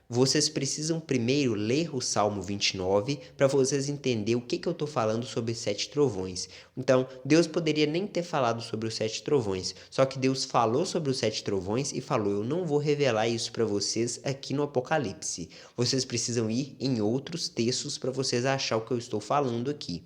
vocês precisam primeiro ler o Salmo 29 para vocês entenderem o que eu estou falando sobre 7 trovões. Então, Deus poderia nem ter falado sobre os 7 trovões, só que Deus falou sobre os 7 trovões e falou: eu não vou revelar isso para vocês aqui no Apocalipse. Vocês precisam ir em outros textos para vocês achar o que eu estou falando aqui.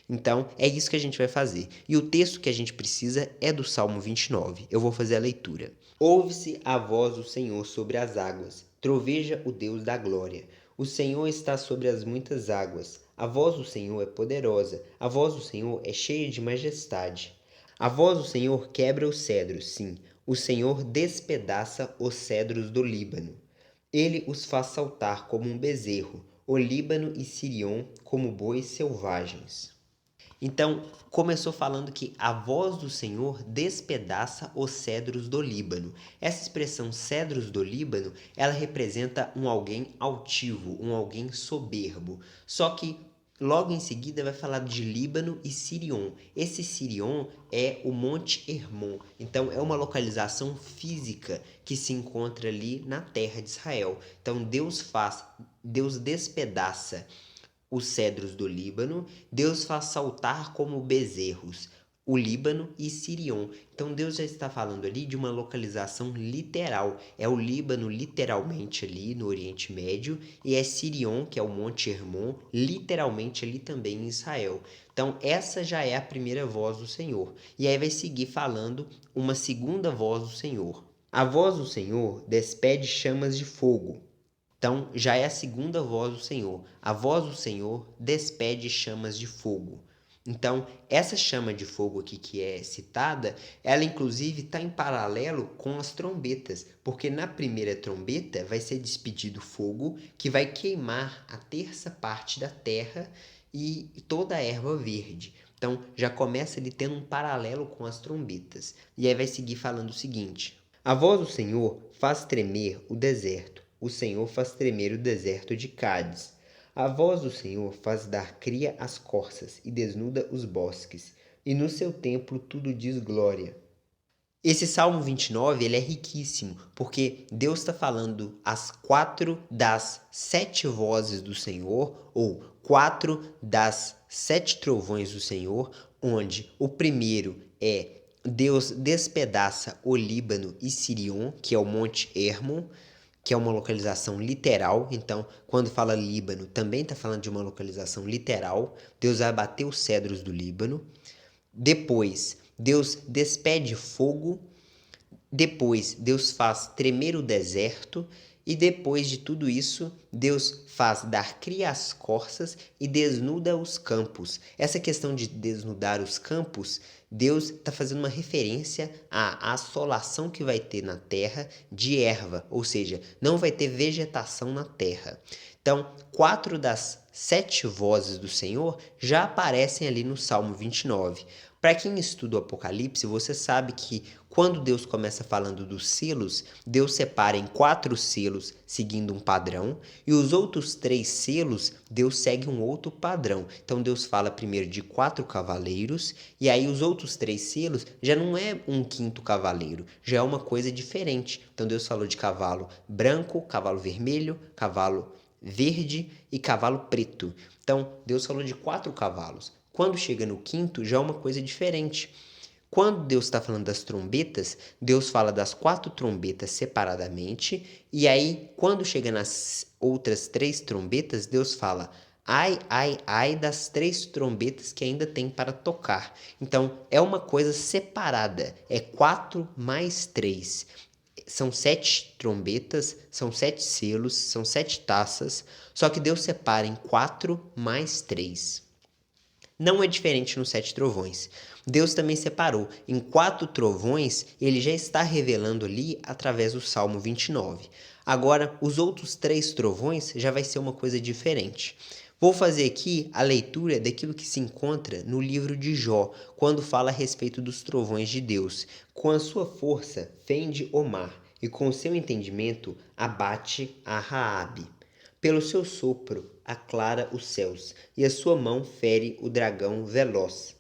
Então, é isso que a gente vai fazer. E o texto que a gente precisa é do Salmo 29. Eu vou fazer a leitura. Ouve-se a voz do Senhor sobre as águas. Troveja o Deus da glória. O Senhor está sobre as muitas águas. A voz do Senhor é poderosa. A voz do Senhor é cheia de majestade. A voz do Senhor quebra os cedros, sim. O Senhor despedaça os cedros do Líbano. Ele os faz saltar como um bezerro, o Líbano e Sirion como bois selvagens. Então, começou falando que a voz do Senhor despedaça os cedros do Líbano. Essa expressão cedros do Líbano, ela representa um alguém altivo, um alguém soberbo. Só que logo em seguida vai falar de Líbano e Sirion. Esse Sirion é o Monte Hermon. Então, é uma localização física que se encontra ali na terra de Israel. Então, Deus despedaça os cedros do Líbano, Deus faz saltar como bezerros o Líbano e Sirion. Então Deus já está falando ali de uma localização literal. É o Líbano literalmente ali no Oriente Médio e é Sirion, que é o Monte Hermon, literalmente ali também em Israel. Então essa já é a primeira voz do Senhor. E aí vai seguir falando uma segunda voz do Senhor. A voz do Senhor despede chamas de fogo. Então, já é a segunda voz do Senhor. A voz do Senhor despede chamas de fogo. Então, essa chama de fogo aqui que é citada, ela inclusive está em paralelo com as trombetas, porque na primeira trombeta vai ser despedido fogo que vai queimar a terça parte da terra e toda a erva verde. Então, já começa ele tendo um paralelo com as trombetas. E aí vai seguir falando o seguinte: a voz do Senhor faz tremer o deserto. O Senhor faz tremer o deserto de Cádiz. A voz do Senhor faz dar cria às corças e desnuda os bosques. E no seu templo tudo diz glória. Esse Salmo 29, ele é riquíssimo, porque Deus está falando as 4 das 7 vozes do Senhor, ou 4 das 7 trovões do Senhor, onde o primeiro é Deus despedaça o Líbano e Sirion, que é o Monte Hermon, que é uma localização literal. Então, quando fala Líbano, também está falando de uma localização literal. Deus vai abater os cedros do Líbano. Depois, Deus despede fogo. Depois, Deus faz tremer o deserto. E depois de tudo isso, Deus faz dar cria às corças e desnuda os campos. Essa questão de desnudar os campos, Deus está fazendo uma referência à assolação que vai ter na terra de erva, ou seja, não vai ter vegetação na terra. Então, 4 das 7 vozes do Senhor já aparecem ali no Salmo 29. Para quem estuda o Apocalipse, você sabe que quando Deus começa falando dos selos, Deus separa em 4 selos seguindo um padrão, e os outros 3 selos, Deus segue um outro padrão. Então Deus fala primeiro de 4 cavaleiros, e aí os outros 3 selos já não é um quinto cavaleiro, já é uma coisa diferente. Então Deus falou de cavalo branco, cavalo vermelho, cavalo verde e cavalo preto. Então Deus falou de 4 cavalos. Quando chega no quinto, já é uma coisa diferente. Quando Deus está falando das trombetas, Deus fala das 4 trombetas separadamente, e aí, quando chega nas outras 3 trombetas, Deus fala: ai, ai, ai das 3 trombetas que ainda tem para tocar. Então, é uma coisa separada, é 4 mais 3. São 7 trombetas, são 7 selos, são 7 taças, só que Deus separa em 4 mais 3. Não é diferente nos 7 trovões. Deus também separou em 4 trovões, ele já está revelando ali através do Salmo 29. Agora, os outros 3 trovões já vai ser uma coisa diferente. Vou fazer aqui a leitura daquilo que se encontra no livro de Jó, quando fala a respeito dos trovões de Deus. Com a sua força fende o mar, e com o seu entendimento abate a Raabe. Pelo seu sopro aclara os céus, e a sua mão fere o dragão veloz.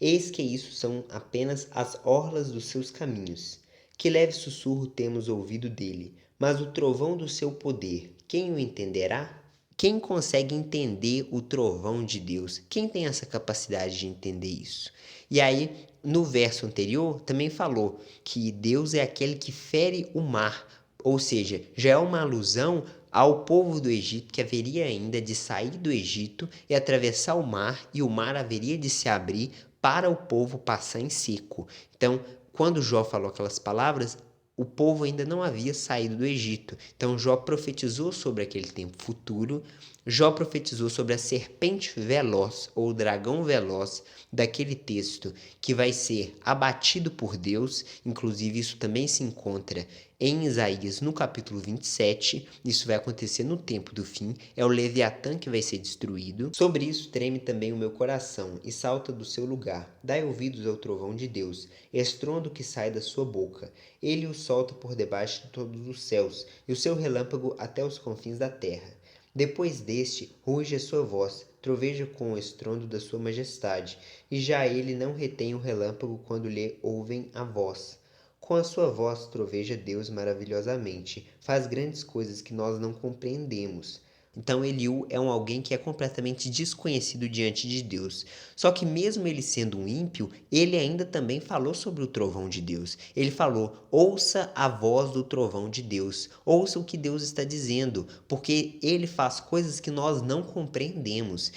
Eis que isso são apenas as orlas dos seus caminhos. Que leve sussurro temos ouvido dele, mas o trovão do seu poder, quem o entenderá? Quem consegue entender o trovão de Deus? Quem tem essa capacidade de entender isso? E aí, no verso anterior, também falou que Deus é aquele que fere o mar, ou seja, já é uma alusão ao povo do Egito que haveria ainda de sair do Egito e atravessar o mar, e o mar haveria de se abrir para o povo passar em seco. Então, quando Jó falou aquelas palavras, o povo ainda não havia saído do Egito. Então Jó profetizou sobre aquele tempo futuro. Jó profetizou sobre a serpente veloz ou o dragão veloz daquele texto que vai ser abatido por Deus. Inclusive isso também se encontra em Isaías no capítulo 27. Isso vai acontecer no tempo do fim. É o Leviatã que vai ser destruído. Sobre isso treme também o meu coração e salta do seu lugar. Dai ouvidos ao trovão de Deus, estrondo que sai da sua boca. Ele o solta por debaixo de todos os céus, e o seu relâmpago até os confins da terra. Depois deste, ruge a sua voz, troveja com o estrondo da sua majestade, e já ele não retém o relâmpago quando lhe ouvem a voz. Com a sua voz troveja Deus maravilhosamente, faz grandes coisas que nós não compreendemos. Então Eliú é alguém que é completamente desconhecido diante de Deus. Só que mesmo ele sendo um ímpio, ele ainda também falou sobre o trovão de Deus. Ele falou: ouça a voz do trovão de Deus, ouça o que Deus está dizendo, porque ele faz coisas que nós não compreendemos.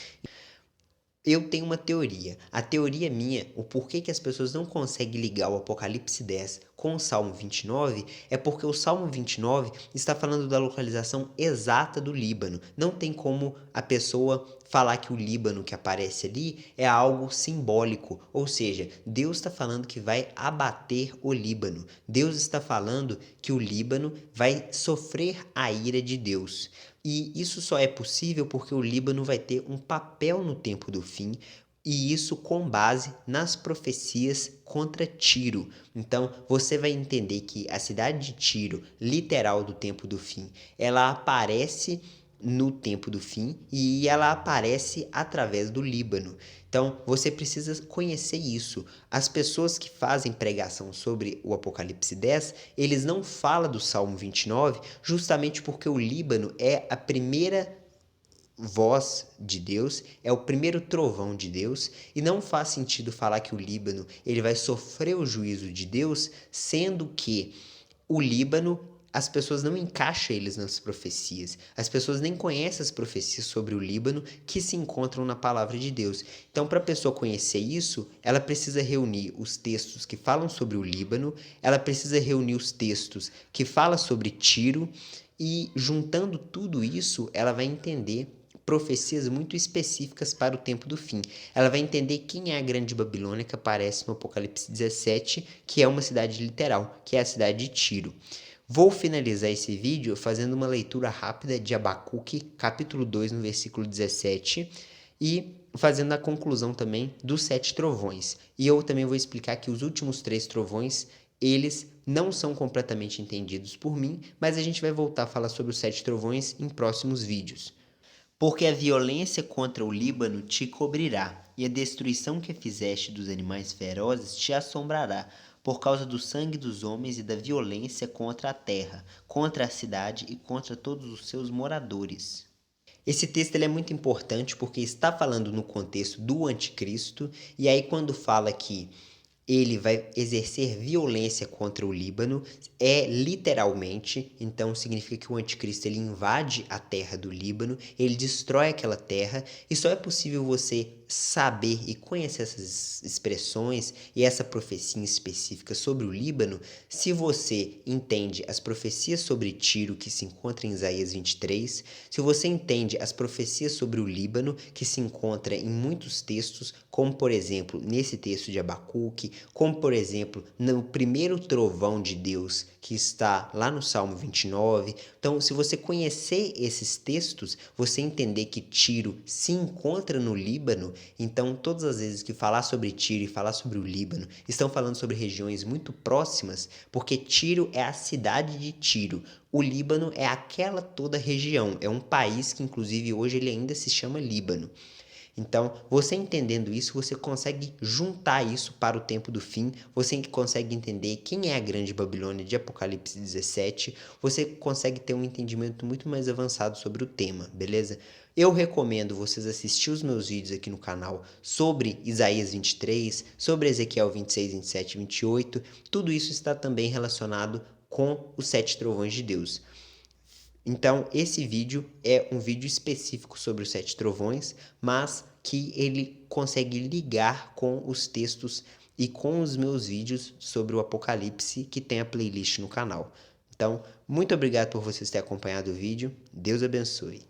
Eu tenho uma teoria. A teoria minha, o porquê que as pessoas não conseguem ligar o Apocalipse 10 com o Salmo 29, é porque o Salmo 29 está falando da localização exata do Líbano. Não tem como a pessoa falar que o Líbano que aparece ali é algo simbólico, ou seja, Deus está falando que vai abater o Líbano. Deus está falando que o Líbano vai sofrer a ira de Deus. E isso só é possível porque o Líbano vai ter um papel no tempo do fim, e isso com base nas profecias contra Tiro. Então, você vai entender que a cidade de Tiro, literal do tempo do fim, ela aparece no tempo do fim e ela aparece através do Líbano. Então, você precisa conhecer isso. As pessoas que fazem pregação sobre o Apocalipse 10, eles não falam do Salmo 29, justamente porque o Líbano é a primeira voz de Deus, é o primeiro trovão de Deus, e não faz sentido falar que o Líbano ele vai sofrer o juízo de Deus, sendo que o Líbano, as pessoas não encaixam eles nas profecias. As pessoas nem conhecem as profecias sobre o Líbano que se encontram na palavra de Deus. Então, para a pessoa conhecer isso, ela precisa reunir os textos que falam sobre o Líbano, ela precisa reunir os textos que falam sobre Tiro, e juntando tudo isso, ela vai entender profecias muito específicas para o tempo do fim. Ela vai entender quem é a Grande Babilônia que aparece no Apocalipse 17, que é uma cidade literal, que é a cidade de Tiro. Vou finalizar esse vídeo fazendo uma leitura rápida de Abacuque, capítulo 2, no versículo 17, e fazendo a conclusão também dos 7 trovões. E eu também vou explicar que os últimos 3 trovões, eles não são completamente entendidos por mim, mas a gente vai voltar a falar sobre os 7 trovões em próximos vídeos. Porque a violência contra o Líbano te cobrirá, e a destruição que fizeste dos animais ferozes te assombrará, por causa do sangue dos homens e da violência contra a terra, contra a cidade e contra todos os seus moradores. Esse texto ele é muito importante porque está falando no contexto do anticristo, e aí quando fala que ele vai exercer violência contra o Líbano, é literalmente, então significa que o anticristo ele invade a terra do Líbano, ele destrói aquela terra, e só é possível você saber e conhecer essas expressões e essa profecia específica sobre o Líbano se você entende as profecias sobre Tiro que se encontra em Isaías 23, se você entende as profecias sobre o Líbano que se encontra em muitos textos, como por exemplo nesse texto de Abacuque, como por exemplo no primeiro trovão de Deus que está lá no Salmo 29. Então, se você conhecer esses textos, você entender que Tiro se encontra no Líbano, então todas as vezes que falar sobre Tiro e falar sobre o Líbano, estão falando sobre regiões muito próximas, porque Tiro é a cidade de Tiro. O Líbano é aquela toda região, é um país que inclusive hoje ele ainda se chama Líbano. Então, você entendendo isso, você consegue juntar isso para o tempo do fim, você consegue entender quem é a grande Babilônia de Apocalipse 17, você consegue ter um entendimento muito mais avançado sobre o tema, beleza? Eu recomendo vocês assistir os meus vídeos aqui no canal sobre Isaías 23, sobre Ezequiel 26, 27 e 28. Tudo isso está também relacionado com os 7 trovões de Deus. Então, esse vídeo é um vídeo específico sobre os 7 trovões, mas que ele consegue ligar com os textos e com os meus vídeos sobre o Apocalipse que tem a playlist no canal. Então, muito obrigado por vocês terem acompanhado o vídeo. Deus abençoe.